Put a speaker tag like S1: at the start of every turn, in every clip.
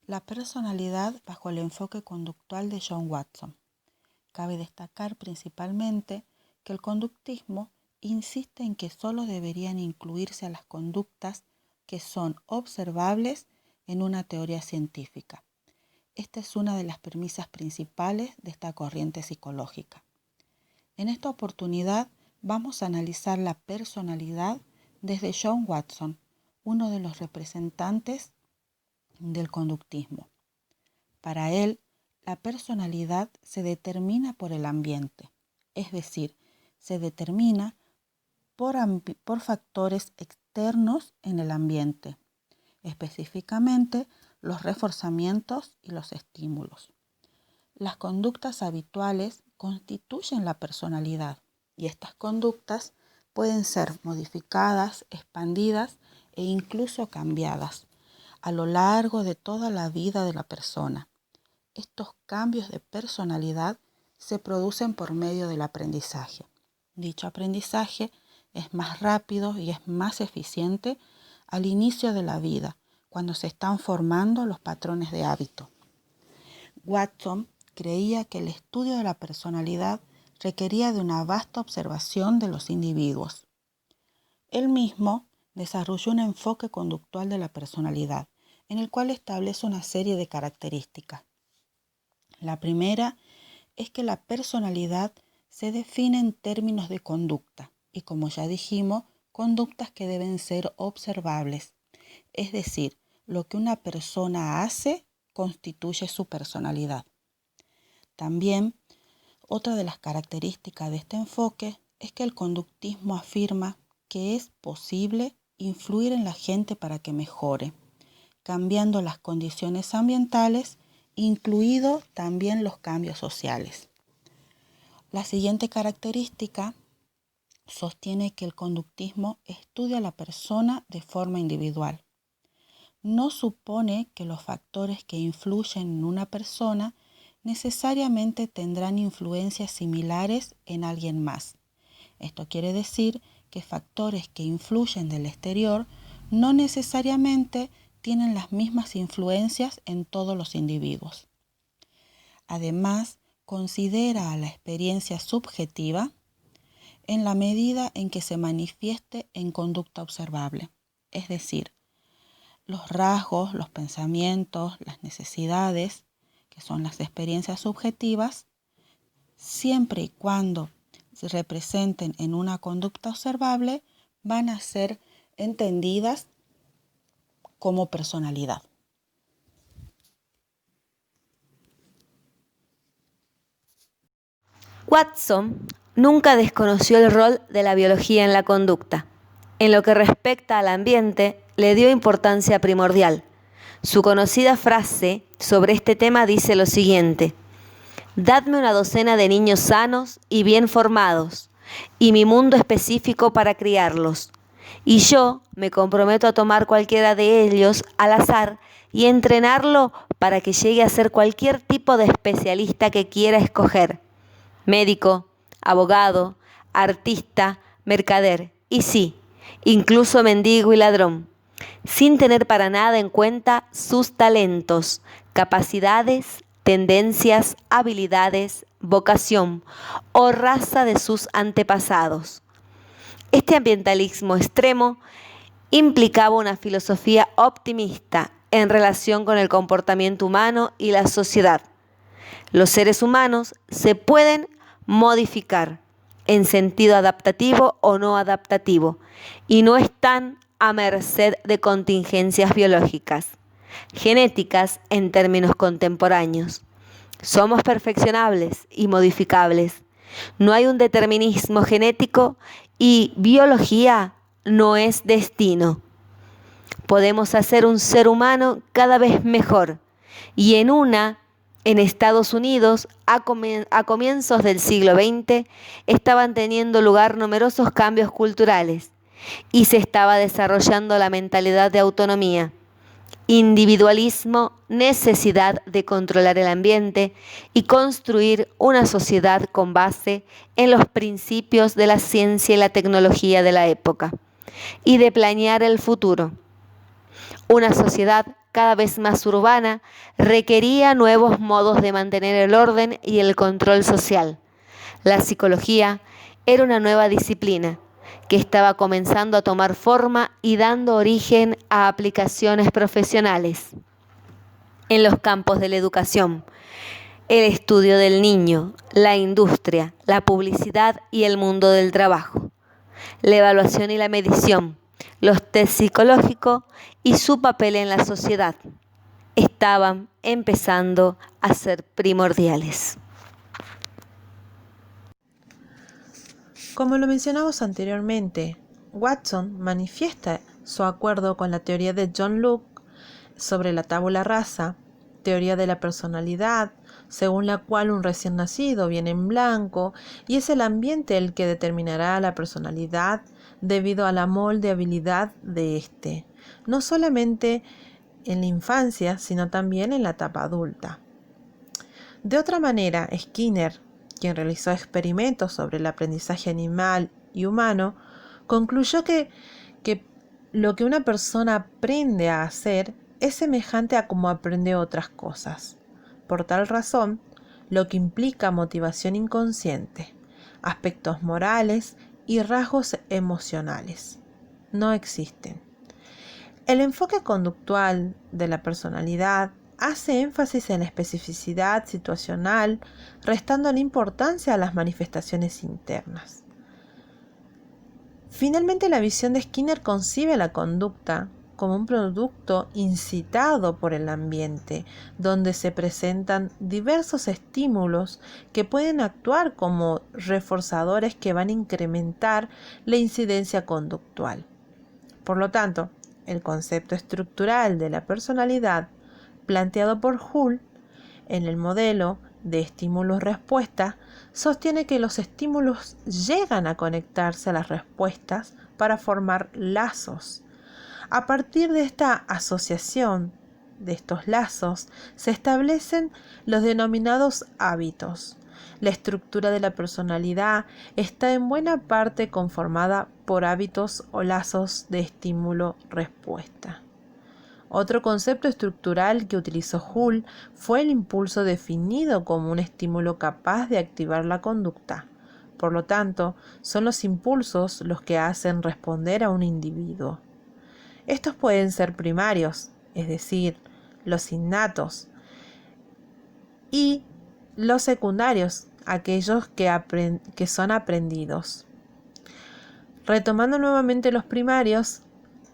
S1: La personalidad bajo el enfoque conductual de John Watson. Cabe destacar principalmente que el conductismo insiste en que solo deberían incluirse a las conductas que son observables en una teoría científica. Esta es una de las premisas principales de esta corriente psicológica. En esta oportunidad vamos a analizar la personalidad desde John Watson, uno de los representantes del conductismo. Para él, la personalidad se determina por el ambiente, es decir, se determina por factores externos en el ambiente, específicamente los reforzamientos y los estímulos. Las conductas habituales constituyen la personalidad y estas conductas pueden ser modificadas, expandidas e incluso cambiadas a lo largo de toda la vida de la persona. Estos cambios de personalidad se producen por medio del aprendizaje. Dicho aprendizaje es más rápido y es más eficiente al inicio de la vida, cuando se están formando los patrones de hábito. Watson creía que el estudio de la personalidad requería de una vasta observación de los individuos. Él mismo desarrolló un enfoque conductual de la personalidad, en el cual establece una serie de características. La primera es que la personalidad se define en términos de conducta y, como ya dijimos, conductas que deben ser observables. Es decir, lo que una persona hace constituye su personalidad. También, otra de las características de este enfoque es que el conductismo afirma que es posible influir en la gente para que mejore, cambiando las condiciones ambientales, incluidos también los cambios sociales. La siguiente característica sostiene que el conductismo estudia a la persona de forma individual. No supone que los factores que influyen en una persona necesariamente tendrán influencias similares en alguien más. Esto quiere decir que factores que influyen del exterior no necesariamente tienen las mismas influencias en todos los individuos. Además, considera a la experiencia subjetiva en la medida en que se manifieste en conducta observable, es decir, los rasgos, los pensamientos, las necesidades, que son las experiencias subjetivas, siempre y cuando se representen en una conducta observable, van a ser entendidas como personalidad.
S2: Watson nunca desconoció el rol de la biología en la conducta. En lo que respecta al ambiente, le dio importancia primordial. Su conocida frase sobre este tema dice lo siguiente: «Dadme una docena de niños sanos y bien formados, y mi mundo específico para criarlos, y yo me comprometo a tomar cualquiera de ellos al azar y entrenarlo para que llegue a ser cualquier tipo de especialista que quiera escoger. Médico, abogado, artista, mercader y sí, incluso mendigo y ladrón, sin tener para nada en cuenta sus talentos, capacidades, tendencias, habilidades, vocación o raza de sus antepasados». Este ambientalismo extremo implicaba una filosofía optimista en relación con el comportamiento humano y la sociedad. Los seres humanos se pueden modificar en sentido adaptativo o no adaptativo y no están a merced de contingencias biológicas, genéticas en términos contemporáneos. Somos perfeccionables y modificables. No hay un determinismo genético y biología no es destino. Podemos hacer un ser humano cada vez mejor y en Estados Unidos, a comienzos del siglo XX, estaban teniendo lugar numerosos cambios culturales y se estaba desarrollando la mentalidad de autonomía, individualismo, necesidad de controlar el ambiente y construir una sociedad con base en los principios de la ciencia y la tecnología de la época, y de planear el futuro. Una sociedad cada vez más urbana requería nuevos modos de mantener el orden y el control social. La psicología era una nueva disciplina que estaba comenzando a tomar forma y dando origen a aplicaciones profesionales en los campos de la educación, el estudio del niño, la industria, la publicidad y el mundo del trabajo, la evaluación y la medición, los test psicológicos y su papel en la sociedad estaban empezando a ser primordiales.
S1: Como lo mencionamos anteriormente, Watson manifiesta su acuerdo con la teoría de John Locke sobre la tabula rasa, teoría de la personalidad, según la cual un recién nacido viene en blanco y es el ambiente el que determinará la personalidad debido a la moldeabilidad de éste, no solamente en la infancia, sino también en la etapa adulta. De otra manera, Skinner, quien realizó experimentos sobre el aprendizaje animal y humano, concluyó que lo que una persona aprende a hacer es semejante a cómo aprende otras cosas. Por tal razón, lo que implica motivación inconsciente, aspectos morales y rasgos emocionales no existen. El enfoque conductual de la personalidad hace énfasis en la especificidad situacional, restando la importancia a las manifestaciones internas. Finalmente, la visión de Skinner concibe la conducta como un producto incitado por el ambiente, donde se presentan diversos estímulos que pueden actuar como reforzadores que van a incrementar la incidencia conductual. Por lo tanto, el concepto estructural de la personalidad planteado por Hull en el modelo de estímulos-respuesta sostiene que los estímulos llegan a conectarse a las respuestas para formar lazos. A partir de esta asociación de estos lazos se establecen los denominados hábitos. La estructura de la personalidad está en buena parte conformada por hábitos o lazos de estímulo-respuesta. Otro concepto estructural que utilizó Hull fue el impulso definido como un estímulo capaz de activar la conducta. Por lo tanto, son los impulsos los que hacen responder a un individuo. Estos pueden ser primarios, es decir, los innatos, y los secundarios, aquellos que son aprendidos. Retomando nuevamente los primarios,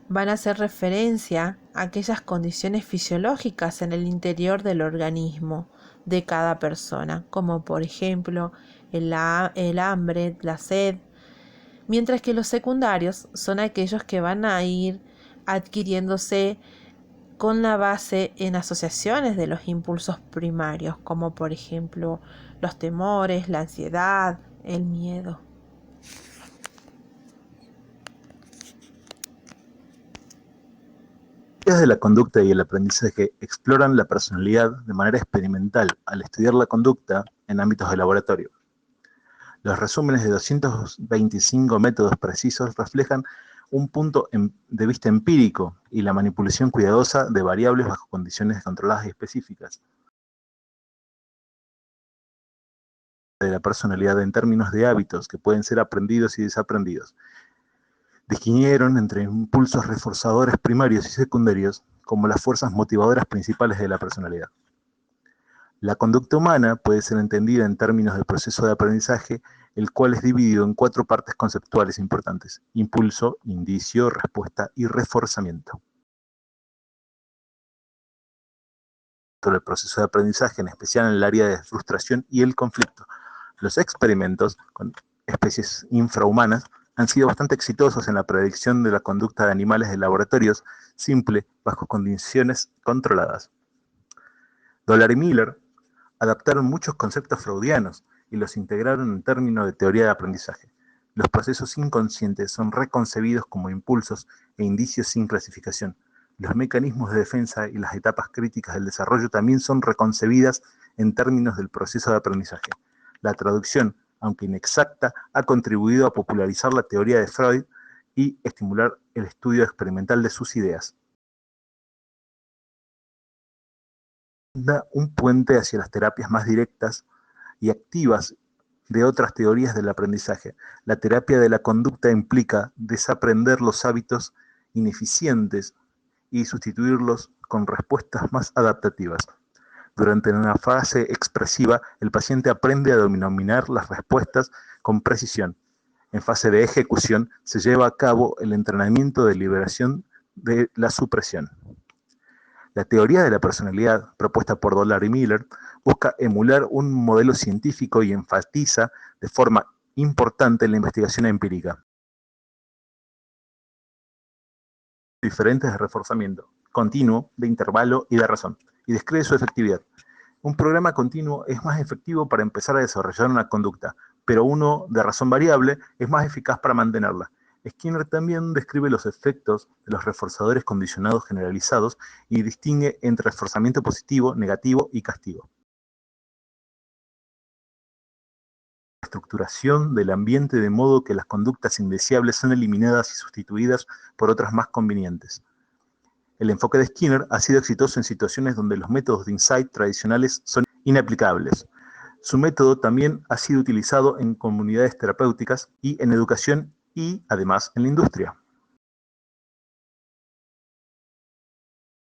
S1: van a hacer referencia a aquellas condiciones fisiológicas en el interior del organismo de cada persona, como por ejemplo el hambre, la sed, mientras que los secundarios son aquellos que van a ir adquiriéndose con la base en asociaciones de los impulsos primarios, como por ejemplo los temores, la ansiedad, el miedo.
S3: Teorías de la conducta y el aprendizaje exploran la personalidad de manera experimental al estudiar la conducta en ámbitos de laboratorio. Los resúmenes de 225 métodos precisos reflejan un punto de vista empírico y la manipulación cuidadosa de variables bajo condiciones controladas y específicas de la personalidad en términos de hábitos que pueden ser aprendidos y desaprendidos. Distinguieron entre impulsos reforzadores primarios y secundarios como las fuerzas motivadoras principales de la personalidad. La conducta humana puede ser entendida en términos del proceso de aprendizaje, el cual es dividido en 4 partes conceptuales importantes: impulso, indicio, respuesta y reforzamiento. Sobre el proceso de aprendizaje, en especial en el área de frustración y el conflicto. Los experimentos con especies infrahumanas han sido bastante exitosos en la predicción de la conducta de animales de laboratorios simple bajo condiciones controladas. Dollar y Miller adaptaron muchos conceptos freudianos y los integraron en términos de teoría de aprendizaje. Los procesos inconscientes son reconcebidos como impulsos e indicios sin clasificación. Los mecanismos de defensa y las etapas críticas del desarrollo también son reconcebidas en términos del proceso de aprendizaje. La traducción, aunque inexacta, ha contribuido a popularizar la teoría de Freud y estimular el estudio experimental de sus ideas. Da un puente hacia las terapias más directas y activas de otras teorías del aprendizaje. La terapia de la conducta implica desaprender los hábitos ineficientes y sustituirlos con respuestas más adaptativas. Durante una fase expresiva, el paciente aprende a denominar las respuestas con precisión. En fase de ejecución, se lleva a cabo el entrenamiento de liberación de la supresión. La teoría de la personalidad, propuesta por Dollar y Miller, busca emular un modelo científico y enfatiza de forma importante la investigación empírica. Diferentes de reforzamiento continuo, de intervalo y de razón, y describe su efectividad. Un programa continuo es más efectivo para empezar a desarrollar una conducta, pero uno de razón variable es más eficaz para mantenerla. Skinner también describe los efectos de los reforzadores condicionados generalizados y distingue entre reforzamiento positivo, negativo y castigo. Estructuración del ambiente de modo que las conductas indeseables son eliminadas y sustituidas por otras más convenientes. El enfoque de Skinner ha sido exitoso en situaciones donde los métodos de insight tradicionales son inaplicables. Su método también ha sido utilizado en comunidades terapéuticas y en educación y, además, en la industria.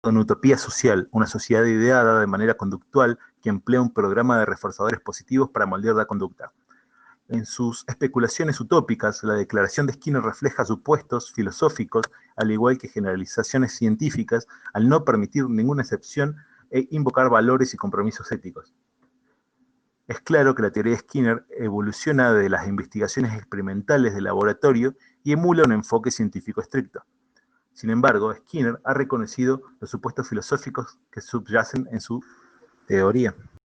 S3: Una utopía social, una sociedad ideada de manera conductual que emplea un programa de reforzadores positivos para moldear la conducta. En sus especulaciones utópicas, la declaración de Skinner refleja supuestos filosóficos, al igual que generalizaciones científicas, al no permitir ninguna excepción e invocar valores y compromisos éticos. Es claro que la teoría de Skinner evoluciona de las investigaciones experimentales de laboratorio y emula un enfoque científico estricto. Sin embargo, Skinner ha reconocido los supuestos filosóficos que subyacen en su teoría.